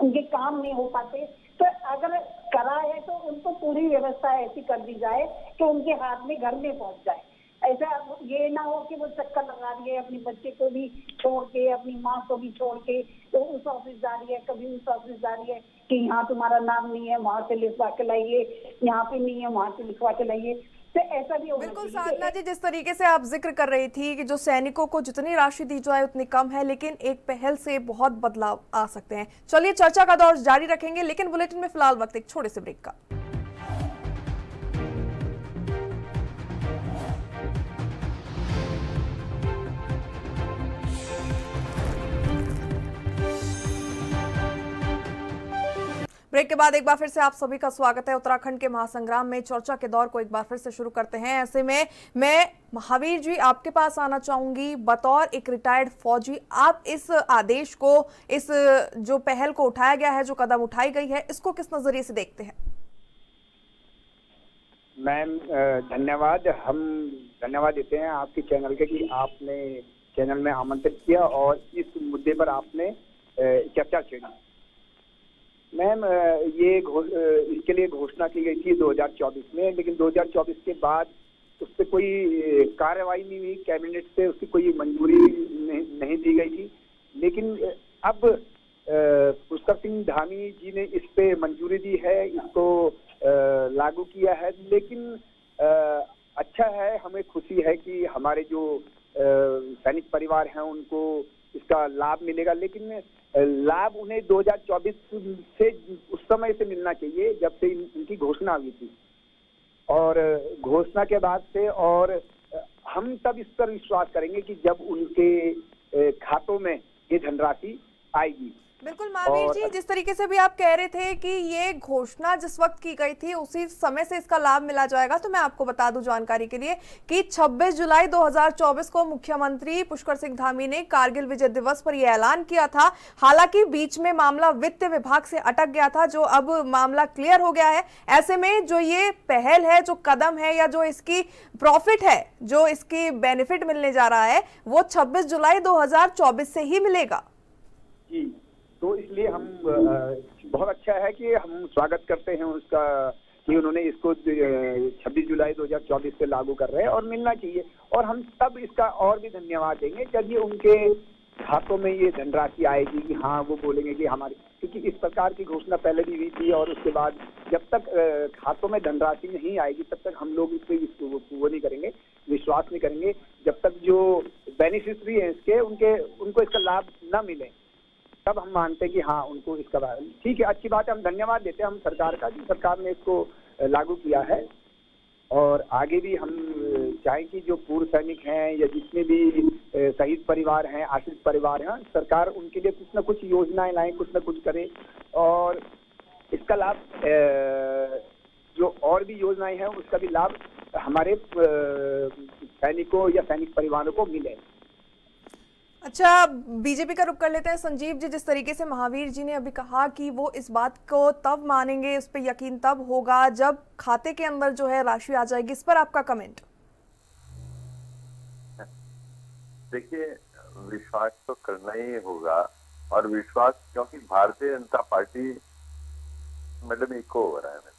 उनके काम नहीं हो पाते। तो अगर करा है तो उनको पूरी व्यवस्था ऐसी कर दी जाए कि उनके हाथ में घर में पहुंच जाए। ऐसा ये ना हो कि वो चक्कर लगा रही है, अपने बच्चे को भी छोड़ के, अपनी माँ को भी छोड़ के, तो उस ऑफिस जा रही है, कभी उस ऑफिस जा रही है कि यहाँ तुम्हारा नाम नहीं है, वहां से लिखवा के लाइए, यहाँ पे नहीं है, वहां से लिखवा के लाइए। तो ऐसा भी बिल्कुल साधना जी, जिस तरीके से आप जिक्र कर रही थी कि जो सैनिकों को जितनी राशि दी जाए उतनी कम है, लेकिन एक पहल से बहुत बदलाव आ सकते हैं। चलिए चर्चा का दौर जारी रखेंगे, लेकिन बुलेटिन में फिलहाल वक्त एक छोटे से ब्रेक का। ब्रेक के बाद एक बार फिर से आप सभी का स्वागत है। उत्तराखंड के महासंग्राम में चर्चा के दौर को एक बार फिर से शुरू करते हैं। ऐसे में मैं महावीर जी आपके पास आना चाहूंगी। बतौर एक रिटायर्ड फौजी, आप इस आदेश को, इस जो पहल को उठाया गया है, जो कदम उठाई गई है, इसको किस नजरिए से देखते हैं? मैम धन्यवाद। हम धन्यवाद देते हैं आपके चैनल के कि आपने चैनल में आमंत्रित किया और इस मुद्दे पर आपने चर्चा छेड़ी। मैम ये इसके लिए घोषणा की गई थी 2024 में, लेकिन 2024 के बाद उस पर कोई कार्रवाई नहीं हुई, कैबिनेट से उसकी कोई मंजूरी नहीं दी गई थी। लेकिन अब पुष्कर सिंह धामी जी ने इस पे मंजूरी दी है, इसको लागू किया है। लेकिन अच्छा है, हमें खुशी है कि हमारे जो सैनिक परिवार हैं उनको इसका लाभ मिलेगा। लेकिन लाभ उन्हें 2024 से उस समय से मिलना चाहिए जब से इनकी घोषणा हुई थी, और घोषणा के बाद से, और हम तब इस पर विश्वास करेंगे कि जब उनके खातों में ये धनराशि आएगी। बिल्कुल महावीर जी, जिस तरीके से भी आप कह रहे थे कि ये घोषणा जिस वक्त की गई थी उसी समय से इसका लाभ मिला जाएगा, तो मैं आपको बता दूं जानकारी के लिए कि 26 जुलाई 2024 को मुख्यमंत्री पुष्कर सिंह धामी ने कारगिल विजय दिवस पर यह ऐलान किया था। हालांकि बीच में मामला वित्त विभाग से अटक गया था, जो अब मामला क्लियर हो गया है। ऐसे में जो ये पहल है, जो कदम है, या जो इसकी प्रॉफिट है, जो इसकी बेनिफिट मिलने जा रहा है, वो 26 जुलाई 2024 से ही मिलेगा। जी, तो इसलिए हम बहुत अच्छा है कि हम स्वागत करते हैं उसका कि उन्होंने इसको 26 जुलाई 2024 से लागू कर रहे हैं, और मिलना चाहिए। और हम तब इसका और भी धन्यवाद देंगे जब ये उनके हाथों में ये धनराशि आएगी कि हाँ, वो बोलेंगे कि हमारे, क्योंकि इस प्रकार की घोषणा पहले भी हुई थी और उसके बाद जब तक खातों में धनराशि नहीं आएगी तब तक हम लोग इस पे वो नहीं करेंगे, विश्वास नहीं करेंगे जब तक जो बेनिफिशियरी हैं इसके उनको इसका लाभ ना मिले, तब हम मानते हैं कि हाँ उनको इसका ठीक है, अच्छी बात है। हम धन्यवाद देते हैं हम सरकार का, कि सरकार ने इसको लागू किया है। और आगे भी हम चाहें कि जो पूर्व सैनिक हैं या जितने भी शहीद परिवार हैं, आश्रित परिवार हैं, सरकार उनके लिए कुछ न कुछ योजनाएं लाए, कुछ न कुछ करे और इसका लाभ जो और भी योजनाएं हैं उसका भी लाभ हमारे सैनिकों या सैनिक परिवारों को मिले। अच्छा, बीजेपी का रुख कर लेते हैं। संजीव जी, जिस तरीके से महावीर जी ने अभी कहा कि वो इस बात को तब मानेंगे, उस पर यकीन तब होगा जब खाते के अंदर जो है राशि आ जाएगी, इस पर आपका कमेंट? देखिए, विश्वास तो करना ही होगा और विश्वास, क्योंकि Bharatiya Janata party madam eco हो रहा है।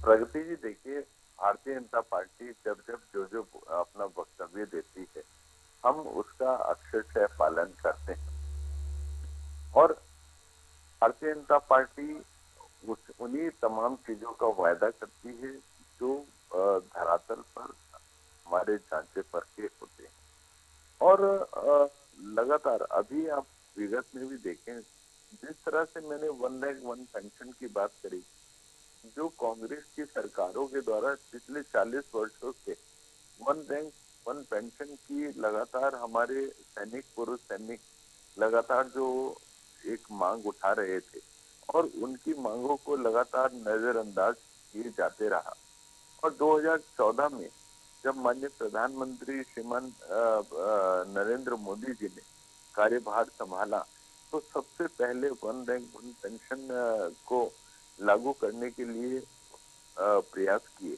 प्रगति जी देखिए, भारतीय जनता पार्टी जब जो अपना वक्तव्य देती है हम उसका अक्षरशः पालन करते हैं और भारतीय जनता पार्टी उन्हीं तमाम चीजों का वायदा करती है जो धरातल पर हमारे जांचे परखे होते हैं। और लगातार अभी आप विगत में भी देखें, जिस तरह से मैंने 1 रैंक 1 पेंशन की बात करी, जो कांग्रेस की सरकारों के द्वारा पिछले 40 वर्षों से 1 रैंक 1 पेंशन की लगातार हमारे सैनिक, पूर्व सैनिक लगातार जो एक मांग उठा रहे थे और उनकी मांगों को लगातार नजरअंदाज किए जाते रहा। और 2014 में जब माननीय प्रधानमंत्री श्रीमान नरेंद्र मोदी जी ने कार्यभार संभाला तो सबसे पहले 1 रैंक 1 पेंशन को लागू करने के लिए प्रयास किए,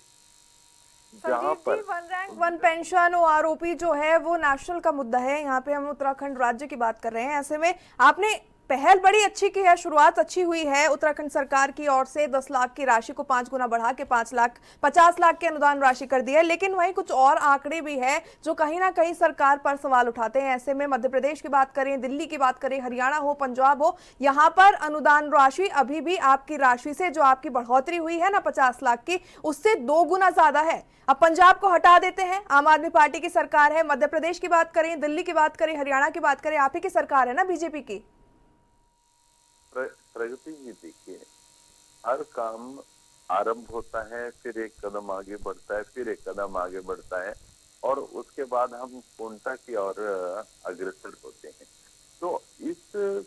जहां पर 1 रैंक 1 पेंशन और आरोपी जो है वो नेशनल का मुद्दा है। यहाँ पे हम उत्तराखंड राज्य की बात कर रहे हैं। ऐसे में आपने पहल बड़ी अच्छी की है, शुरुआत अच्छी हुई है उत्तराखंड सरकार की ओर से। 10 लाख की राशि को 5 गुना बढ़ा के 50 लाख की अनुदान राशि कर दी है, लेकिन वहीं कुछ और आंकड़े भी है जो कहीं ना कहीं सरकार पर सवाल उठाते हैं। ऐसे में मध्य प्रदेश की बात करें, दिल्ली की बात करें, हरियाणा हो, पंजाब हो, यहाँ पर अनुदान राशि अभी भी आपकी राशि से जो आपकी बढ़ोतरी हुई है ना 50 लाख की, उससे 2 गुना ज्यादा है। अब पंजाब को हटा देते हैं, आम आदमी पार्टी की सरकार है। मध्य प्रदेश की बात करें, दिल्ली की बात करें, हरियाणा की बात करें, आप ही की सरकार है ना बीजेपी की। प्रगति जी देखिए, हर काम आरंभ होता है, फिर एक कदम आगे बढ़ता है, फिर एक कदम आगे बढ़ता है और उसके बाद हम पूर्णता की ओर अग्रसर होते हैं। तो इस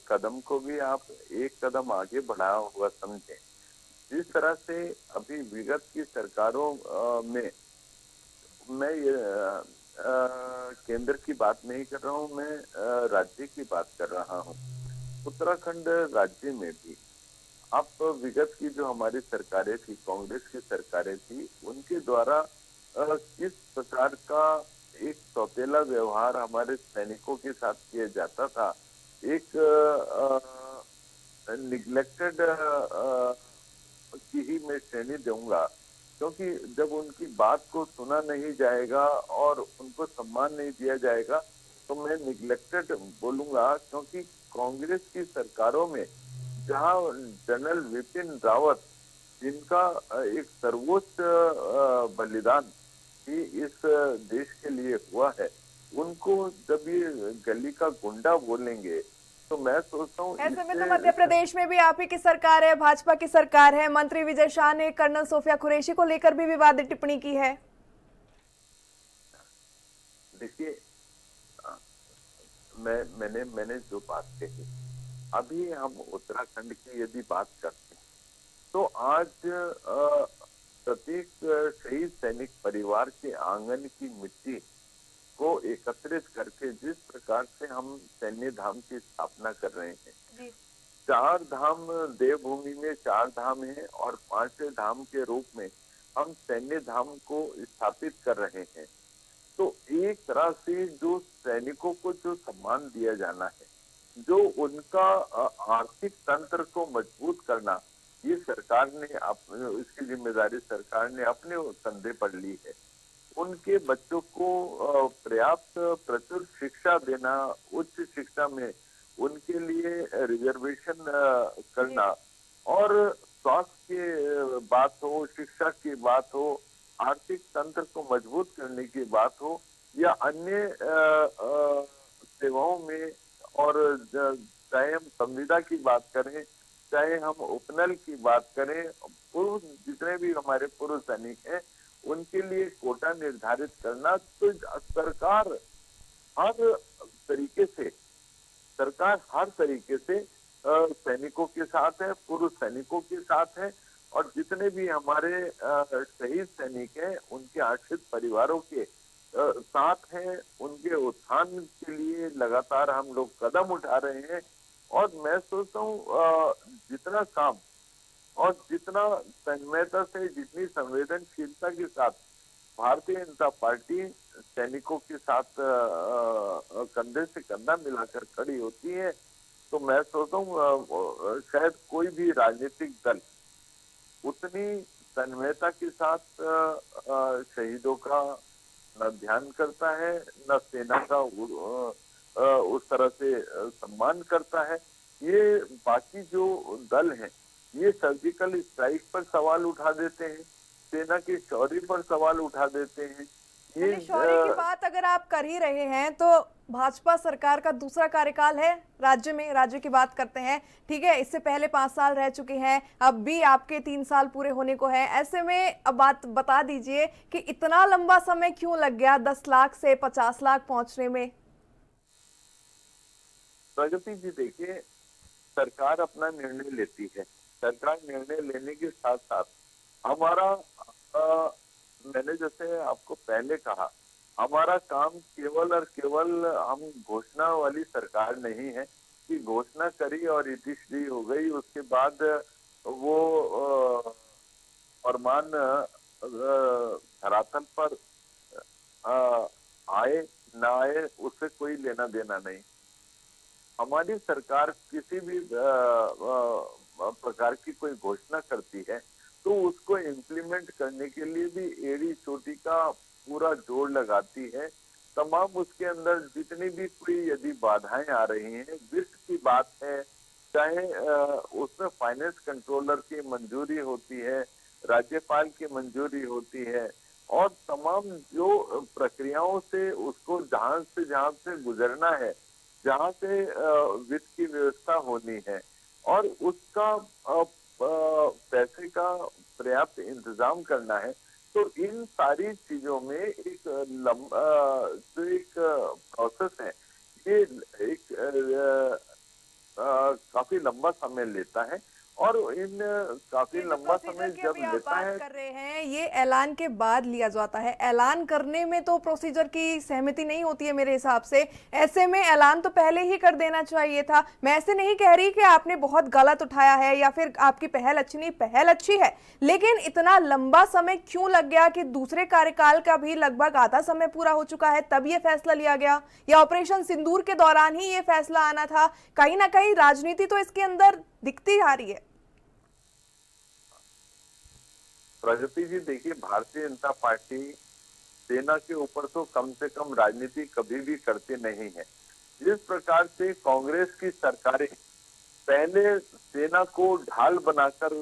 कदम को भी आप एक कदम आगे बढ़ा हुआ समझें। जिस तरह से अभी विगत की सरकारों में, मैं केंद्र की बात नहीं कर रहा हूँ, मैं राज्य की बात कर रहा हूँ। उत्तराखंड राज्य में भी आप विगत की जो हमारी सरकारें थी, कांग्रेस की सरकारें थी, उनके द्वारा किस प्रकार का एक सौतेला व्यवहार हमारे सैनिकों के साथ किया जाता था, एक निग्लेक्टेड की ही मैं श्रेणी दूंगा, क्योंकि जब उनकी बात को सुना नहीं जाएगा और उनको सम्मान नहीं दिया जाएगा तो मैं निग्लेक्टेड बोलूंगा। क्योंकि कांग्रेस की सरकारों में जहां जनरल विपिन रावत, जिनका एक सर्वोच्च बलिदान ही इस देश के लिए हुआ है, उनको जब ये गली का गुंडा बोलेंगे तो मैं सोचता हूँ। ऐसे में तो मध्य प्रदेश में भी आप ही की सरकार है, भाजपा की सरकार है। मंत्री विजय शाह ने कर्नल सोफिया कुरैशी को लेकर भी विवादित टिप्पणी की है। देखिए, मैंने जो बात कही, अभी हम उत्तराखंड की यदि बात करते हैं तो आज प्रत्येक शहीद सैनिक परिवार के आंगन की मिट्टी को एकत्रित करके जिस प्रकार से हम सैन्य धाम की स्थापना कर रहे हैं, 4 धाम देवभूमि में 4 धाम है और 5वें धाम के रूप में हम सैन्य धाम को स्थापित कर रहे हैं। तो एक तरह से जो सैनिकों को जो सम्मान दिया जाना है, जो उनका आर्थिक तंत्र को मजबूत करना, ये सरकार ने इसकी जिम्मेदारी सरकार ने अपने कंधे पर ली है। उनके बच्चों को पर्याप्त प्रचुर शिक्षा देना, उच्च शिक्षा में उनके लिए रिजर्वेशन करना, और स्वास्थ्य की बात हो, शिक्षा की बात हो, आर्थिक तंत्र को मजबूत करने की बात हो, या अन्य सेवाओं में, और चाहे हम संविदा की बात करें, चाहे हम उपनल की बात करें, पुरुष जितने भी हमारे पुरुष सैनिक हैं उनके लिए कोटा निर्धारित करना, तो सरकार हर तरीके से सैनिकों के साथ है, पुरुष सैनिकों के साथ है, और जितने भी हमारे शहीद सैनिक हैं उनके आश्रित परिवारों के साथ हैं। उनके उत्थान के लिए लगातार हम लोग कदम उठा रहे हैं, और मैं सोचता हूँ जितना काम और जितना तन्मयता से, जितनी संवेदनशीलता के साथ भारतीय जनता पार्टी सैनिकों के साथ कंधे से कंधा मिलाकर खड़ी होती है, तो मैं सोचता हूँ शायद कोई भी राजनीतिक दल उतनी तन्मयता के साथ शहीदों का न ध्यान करता है, न सेना का उस तरह से सम्मान करता है। ये बाकी जो दल हैं, ये सर्जिकल स्ट्राइक पर सवाल उठा देते हैं, सेना के शौर्य पर सवाल उठा देते हैं। ये शौर्य की बात अगर आप कर ही रहे हैं, तो भाजपा सरकार का दूसरा कार्यकाल है राज्य में, राज्य की बात करते हैं, ठीक है। इससे पहले 5 साल रह चुके हैं, अब भी आपके 3 साल पूरे होने को है। ऐसे में अब बात बता दीजिए कि इतना लंबा समय क्यों लग गया 10 लाख से 50 लाख पहुंचने में? प्रगति जी, देखिए, सरकार अपना निर्णय लेती है। सरकार निर्णय लेने के साथ साथ हमारा मैंने जैसे आपको पहले कहा, हमारा काम केवल और केवल हम घोषणा वाली सरकार नहीं है कि घोषणा करी और इतिश्री हो गई, उसके बाद वो फरमान धरातल पर आए ना आए उससे कोई लेना देना नहीं। हमारी सरकार किसी भी प्रकार की कोई घोषणा करती है तो उसको इम्प्लीमेंट करने के लिए भी एड़ी चोटी का पूरा जोर लगाती है। तमाम उसके अंदर जितनी भी कोई यदि बाधाएं आ रही हैं, वित्त की बात है, चाहे उसमें फाइनेंस कंट्रोलर की मंजूरी होती है, राज्यपाल की मंजूरी होती है, और तमाम जो प्रक्रियाओं से उसको जहां से गुजरना है, जहां से वित्त की व्यवस्था होनी है, और उसका पैसे का पर्याप्त इंतजाम करना है, तो इन सारी चीजों में एक जो एक प्रोसेस है, ये एक काफी लंबा समय लेता है। और इन काफी लंबा समय जब लेता है, कर रहे हैं, ये ऐलान के बाद लिया जाता है। ऐलान करने में तो प्रोसीजर की सहमति नहीं होती है मेरे हिसाब से। ऐसे में ऐलान तो पहले ही कर देना चाहिए था। मैं ऐसे नहीं कह रही कि आपने बहुत गलत उठाया है या फिर आपकी पहल अच्छी नहीं, पहल अच्छी है, लेकिन इतना लंबा समय क्यों लग गया कि दूसरे कार्यकाल का भी लगभग आधा समय पूरा हो चुका है तब ये फैसला लिया गया, या ऑपरेशन सिंदूर के दौरान ही ये फैसला आना था? कहीं ना कहीं राजनीति तो इसके अंदर दिखती आ रही है। प्रगति जी, देखिए, भारतीय जनता पार्टी सेना के ऊपर तो कम से कम राजनीति कभी भी करती नहीं है। जिस प्रकार से कांग्रेस की सरकारें पहले सेना को ढाल बनाकर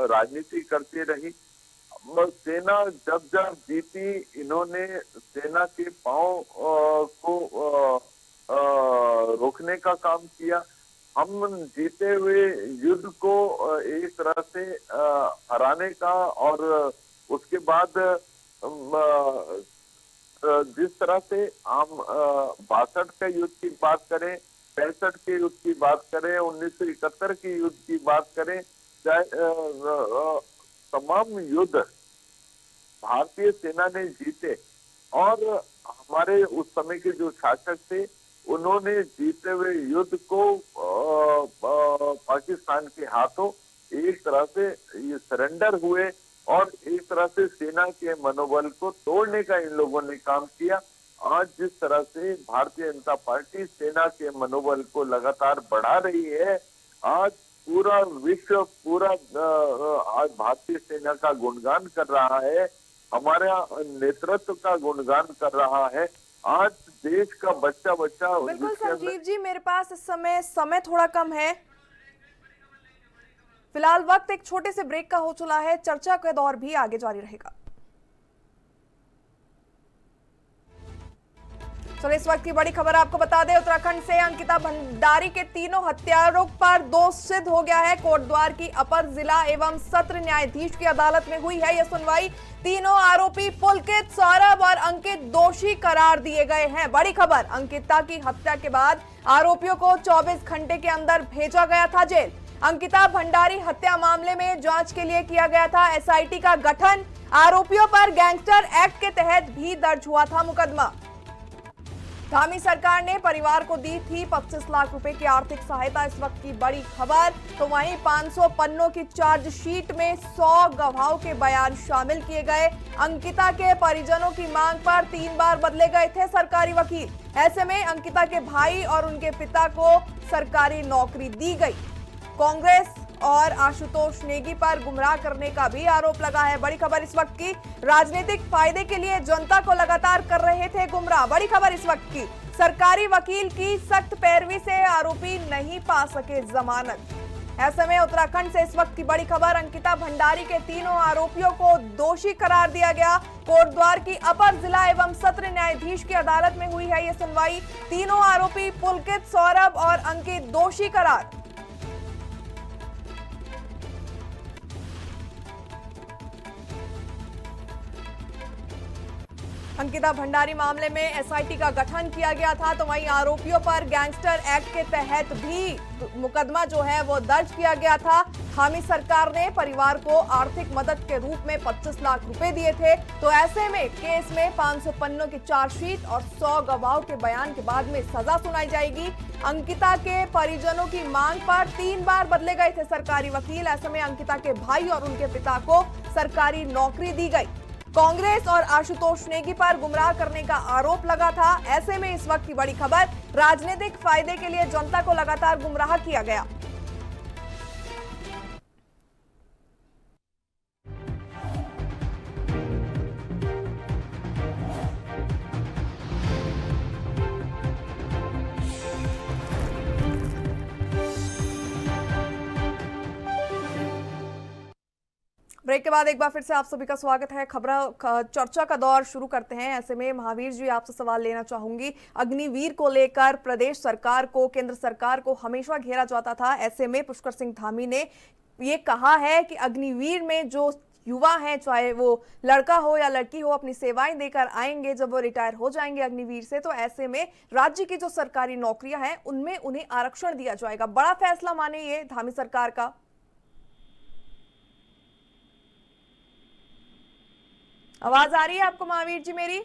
राजनीति करती रही, सेना जब जब जीती, इन्होंने सेना के पांव को रोकने का काम किया। हम जीते हुए युद्ध को एक तरह से हराने का, और उसके बाद जिस तरह से हम 62 के युद्ध की बात करें, 65 के युद्ध की बात करें, 1971 के युद्ध की बात करें, चाहे तमाम युद्ध भारतीय सेना ने जीते, और हमारे उस समय के जो शासक थे उन्होंने जीते हुए युद्ध को पाकिस्तान के हाथों एक तरह से ये सरेंडर हुए, और एक तरह से सेना के मनोबल को तोड़ने का इन लोगों ने काम किया। आज जिस तरह से भारतीय जनता पार्टी सेना के मनोबल को लगातार बढ़ा रही है, आज पूरा विश्व आज भारतीय सेना का गुणगान कर रहा है, हमारे नेतृत्व का गुणगान कर रहा है, आज देश का बच्चा बिल्कुल जिसके अंदर संजीव जी, मेरे पास इस समय थोड़ा कम है। फिलहाल वक्त एक छोटे से ब्रेक का हो चला है। चर्चा का दौर भी आगे जारी रहेगा। चलो इस वक्त की बड़ी खबर आपको बता दें, उत्तराखंड से अंकिता भंडारी के तीनों हत्यारों पर दोष सिद्ध हो गया है। कोटद्वार की अपर जिला एवं सत्र न्यायाधीश की अदालत में हुई है यह सुनवाई। तीनों आरोपी पुलकित, सौरभ और अंकित दोषी करार दिए गए हैं। बड़ी खबर, अंकिता की हत्या के बाद आरोपियों को 24 घंटे के अंदर भेजा गया था जेल। अंकिता भंडारी हत्या मामले में जांच के लिए किया गया था एसआईटी का गठन। आरोपियों पर गैंगस्टर एक्ट के तहत भी दर्ज हुआ था मुकदमा। धामी सरकार ने परिवार को दी थी 25 लाख रुपए की आर्थिक सहायता, इस वक्त की बड़ी खबर। तो वहीं 500 पन्नों की चार्जशीट में 100 गवाहों के बयान शामिल किए गए। अंकिता के परिजनों की मांग पर 3 बार बदले गए थे सरकारी वकील। ऐसे में अंकिता के भाई और उनके पिता को सरकारी नौकरी दी गई। कांग्रेस और आशुतोष नेगी पर गुमराह करने का भी आरोप लगा है। बड़ी खबर इस वक्त की, राजनीतिक फायदे के लिए जनता को लगातार कर रहे थे गुमराह। बड़ी खबर इस वक्त की, सरकारी वकील की सख्त पैरवी से आरोपी नहीं पा सके जमानत। ऐसे में उत्तराखंड से इस वक्त की बड़ी खबर, अंकिता भंडारी के तीनों आरोपियों को दोषी करार दिया गया। कोटद्वार की अपर जिला एवं सत्र न्यायाधीश की अदालत में हुई है यह सुनवाई। तीनों आरोपी पुलकित, सौरभ और अंकित दोषी करार। अंकिता भंडारी मामले में एसआईटी का गठन किया गया था, तो वहीं आरोपियों पर गैंगस्टर एक्ट के तहत भी मुकदमा जो है वो दर्ज किया गया था। धामी सरकार ने परिवार को आर्थिक मदद के रूप में 25 लाख रुपए दिए थे। तो ऐसे में केस में 500 पन्नों की चार्जशीट और 100 गवाहों के बयान के बाद में सजा सुनाई जाएगी। अंकिता के परिजनों की मांग पर 3 बार बदले गए थे सरकारी वकील। ऐसे में अंकिता के भाई और उनके पिता को सरकारी नौकरी दी गई। कांग्रेस और आशुतोष नेगी पर गुमराह करने का आरोप लगा था। ऐसे में इस वक्त की बड़ी खबर, राजनीतिक फायदे के लिए जनता को लगातार गुमराह किया गया। ब्रेक के बाद एक बार फिर से आप सभी का स्वागत है। खबर चर्चा का दौर शुरू करते हैं। ऐसे में महावीर जी, आपसे सवाल लेना चाहूंगी। अग्निवीर को लेकर प्रदेश सरकार को, केंद्र सरकार को हमेशा घेरा जाता था। ऐसे में पुष्कर सिंह धामी ने ये कहा है कि अग्निवीर में जो युवा हैं, चाहे वो लड़का हो या लड़की हो, अपनी सेवाएं देकर आएंगे जब वो रिटायर हो जाएंगे अग्निवीर से, तो ऐसे में राज्य की जो सरकारी नौकरियां हैं उनमें उन्हें आरक्षण दिया जाएगा। बड़ा फैसला माने ये धामी सरकार का। आवाज आ रही है आपको महावीर जी मेरी?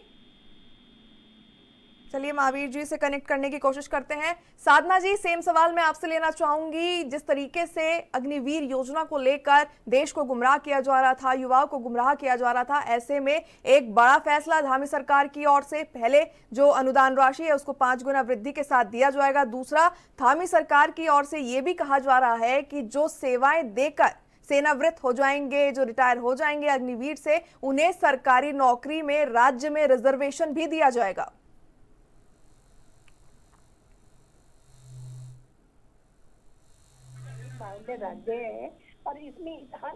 चलिए महावीर जी से कनेक्ट करने की कोशिश करते हैं। साधना जी, सेम सवाल मैं आपसे लेना चाहूंगी। जिस तरीके से अग्निवीर योजना को लेकर देश को गुमराह किया जा रहा था, युवाओं को गुमराह किया जा रहा था, ऐसे में एक बड़ा फैसला धामी सरकार की ओर से, पहले जो अनुदान राशि है उसको 5 गुना वृद्धि के साथ दिया जाएगा। दूसरा, धामी सरकार की ओर से ये भी कहा जा रहा है कि जो सेवाएं देकर सेनावृत्त हो जाएंगे, जो रिटायर हो जाएंगे अग्निवीर से, उन्हें सरकारी नौकरी में राज्य में रिजर्वेशन भी दिया जाएगा। राज्य है और इसमें हर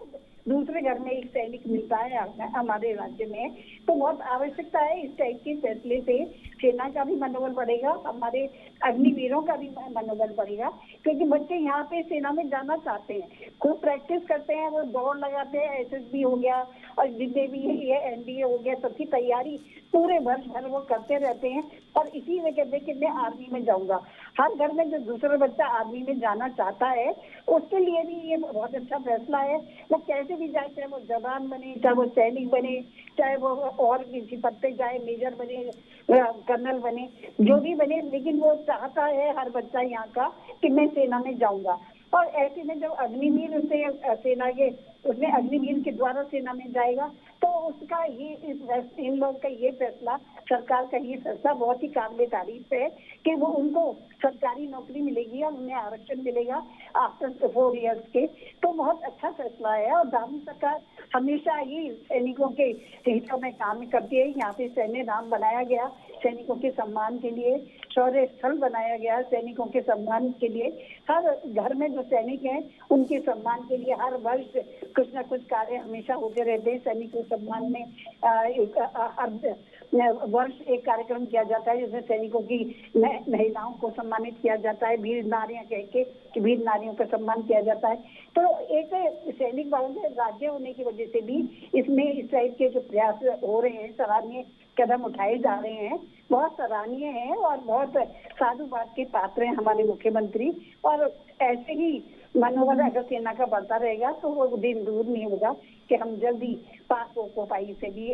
दूसरे घर में एक सैनिक मिलता है हमारे राज्य में, तो बहुत आवश्यकता है इस टाइप के फैसले से। सेना का भी मनोबल बढ़ेगा, हमारे अग्निवीरों का भी मनोबल बढ़ेगा, क्योंकि बच्चे यहाँ पे सेना में जाना चाहते हैं, खूब प्रैक्टिस करते हैं, वो दौड़ लगाते हैं, एसएसबी हो गया और जितने भी ये एनडीए हो गया, सबकी तैयारी पूरे वर्ष भर वो करते रहते हैं। और इसी में कहते हैं कि मैं आर्मी में जाऊंगा। हर घर में जो दूसरा बच्चा आर्मी में जाना चाहता है उसके लिए भी ये बहुत अच्छा फैसला है। वो कैसे भी जाए, चाहे वो जवान बने, चाहे वो सैनिक बने, चाहे वो और किसी पद पे जाए, मेजर बने, कर्नल बने, जो भी बने, लेकिन वो चाहता है हर बच्चा यहाँ का कि मैं सेना में जाऊंगा। और ऐसे में जब अग्निवीर से सेना के उसमें अग्निवीर के द्वारा सेना में जाएगा। तो उसका ये इन लोगों का ये फैसला, सरकार का ये फैसला बहुत ही काबिल तारीफ है कि वो उनको सरकारी नौकरी मिलेगी और उन्हें आरक्षण मिलेगा आफ्टर 4 इयर्स के। तो बहुत अच्छा फैसला है और दानी सरकार हमेशा ही सैनिकों के हितों में काम करती है। यहाँ पे सैन्य धाम बनाया गया सैनिकों के सम्मान के लिए, शौर्य स्थल बनाया गया सैनिकों के सम्मान के लिए। हर घर में जो सैनिक हैं उनके सम्मान के लिए हर वर्ष कुछ न कुछ कार्य हमेशा होते रहते हैं। सैनिकों के सम्मान में हर वर्ष एक कार्यक्रम किया जाता है जिसमें सैनिकों की महिलाओं को सम्मानित किया जाता है, वीर नारियां कह के कि वीर नारियों का सम्मान किया जाता है। तो एक सैनिक बहुल राज्य होने की वजह से भी इसमें इस टाइप के जो प्रयास हो रहे हैं, सराहनीय कदम उठाए जा रहे हैं, बहुत सराहनीय है और बहुत साधुवाद के पात्र हैं हमारे मुख्यमंत्री। और ऐसे ही मनोबल अगर सेना का बढ़ता रहेगा तो वो दिन दूर नहीं होगा कि हम जल्दी पाक ऑक्युपाई से भी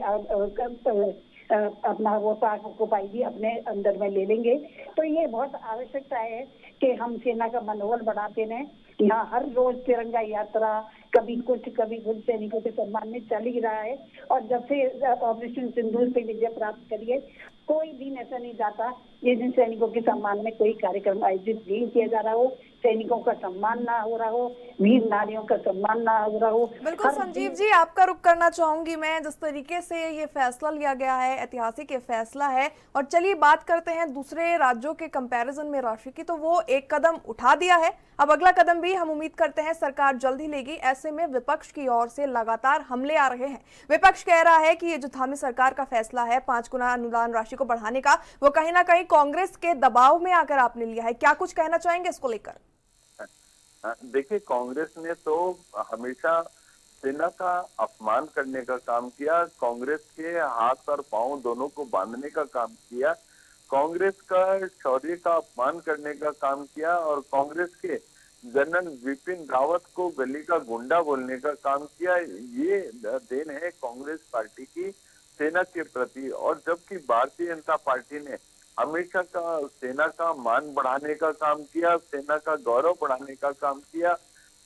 अपना वो पाक ऑक्युपाई भी अपने अंदर में ले लेंगे। तो ये बहुत आवश्यकता है कि हम सेना का मनोबल बढ़ाते रहें। यहाँ हर रोज तिरंगा यात्रा कभी कुछ सैनिकों के सम्मान में चल ही रहा है। और जब से ऑपरेशन सिंदूर पे विजय प्राप्त करिए, कोई दिन ऐसा नहीं जाता जिस दिन सैनिकों के सम्मान में कोई कार्यक्रम आयोजित नहीं किया जा रहा हो, सैनिकों का सम्मान ना हो रहा हो, वीर नारियों का सम्मान ना हो रहा हो। बिल्कुल संजीव जी, आपका रुख करना चाहूंगी मैं। जिस तरीके से ये फैसला लिया गया है, ऐतिहासिक ये फैसला है। और चलिए बात करते हैं दूसरे राज्यों के कंपैरिजन में राशि की, तो वो एक कदम उठा दिया है। अब अगला कदम भी हम उम्मीद करते हैं सरकार जल्द ही लेगी। ऐसे में विपक्ष की ओर से लगातार हमले आ रहे हैं। विपक्ष कह रहा है कि ये जो धामी सरकार का फैसला है 5 गुना अनुदान राशि को बढ़ाने का, वो कहीं ना कहीं कांग्रेस के दबाव में आकर आपने लिया है। क्या कुछ कहना चाहेंगे इसको लेकर? देखिए, कांग्रेस ने तो हमेशा सेना का अपमान करने का काम किया, कांग्रेस के हाथ और पांव दोनों को बांधने का काम किया, कांग्रेस का शौर्य का अपमान करने का काम किया और कांग्रेस के जनरल विपिन रावत को गली का गुंडा बोलने का काम किया। ये देन है कांग्रेस पार्टी की सेना के प्रति। और जबकि भारतीय जनता पार्टी ने हमेशा का सेना का मान बढ़ाने का काम किया, सेना का गौरव बढ़ाने का काम किया,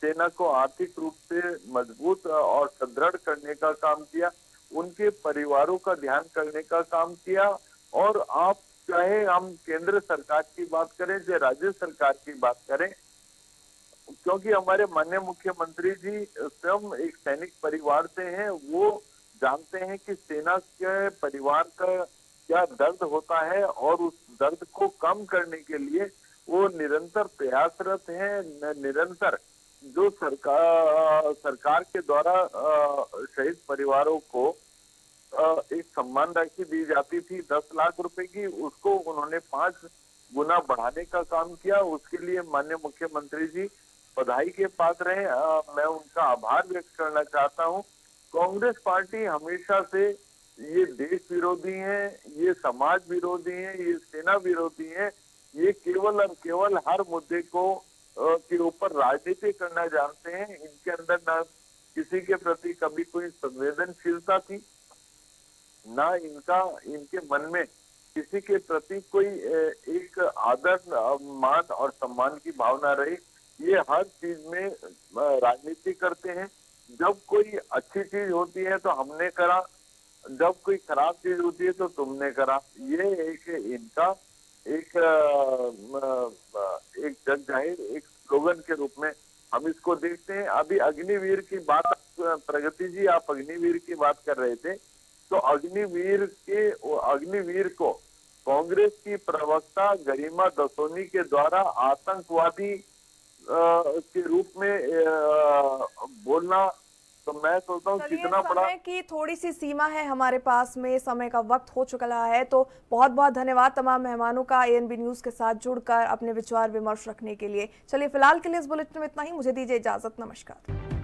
सेना को आर्थिक रूप से मजबूत और सुदृढ़ करने का काम किया, उनके परिवारों का ध्यान करने का काम किया। और आप चाहे हम केंद्र सरकार की बात करें चाहे राज्य सरकार की बात करें, क्योंकि हमारे माननीय मुख्यमंत्री जी स्वयं एक सैनिक परिवार से हैं, वो जानते हैं कि सेना के परिवार का क्या दर्द होता है और उस दर्द को कम करने के लिए वो निरंतर प्रयासरत हैं। निरंतर जो सरकार के द्वारा शहीद परिवारों को एक सम्मान राशि दी जाती थी 10 लाख रुपए की, उसको उन्होंने 5 गुना बढ़ाने का काम किया। उसके लिए माननीय मुख्यमंत्री जी बधाई के पात्र हैं। मैं उनका आभार व्यक्त करना चाहता हूं। कांग्रेस पार्टी हमेशा से ये देश विरोधी है, ये समाज विरोधी है, ये सेना विरोधी है, ये केवल और केवल हर मुद्दे को के ऊपर राजनीति करना जानते हैं। इनके अंदर न किसी के प्रति कभी कोई संवेदनशीलता थी, ना इनके मन में किसी के प्रति कोई एक आदर, मान और सम्मान की भावना रही। ये हर चीज में राजनीति करते हैं। जब कोई अच्छी चीज होती है तो हमने करा, जब कोई खराब चीज होती है तो तुमने करा। ये इनका एक जग जाहिर एक स्लोगन के रूप में हम इसको देखते हैं। अभी अग्निवीर की बात, प्रगति जी आप अग्निवीर की बात कर रहे थे, तो अग्निवीर को कांग्रेस की प्रवक्ता गरिमा दसोनी के द्वारा आतंकवादी के रूप में बोलना, तो मैं सोचता हूँ कितना बड़ा की थोड़ी सी सीमा है हमारे पास में, समय का वक्त हो चुका है। तो बहुत बहुत धन्यवाद तमाम मेहमानों का ANB न्यूज के साथ जुड़कर अपने विचार विमर्श रखने के लिए। चलिए फिलहाल के लिए इस बुलेटिन में इतना ही, मुझे दीजिए इजाजत, नमस्कार।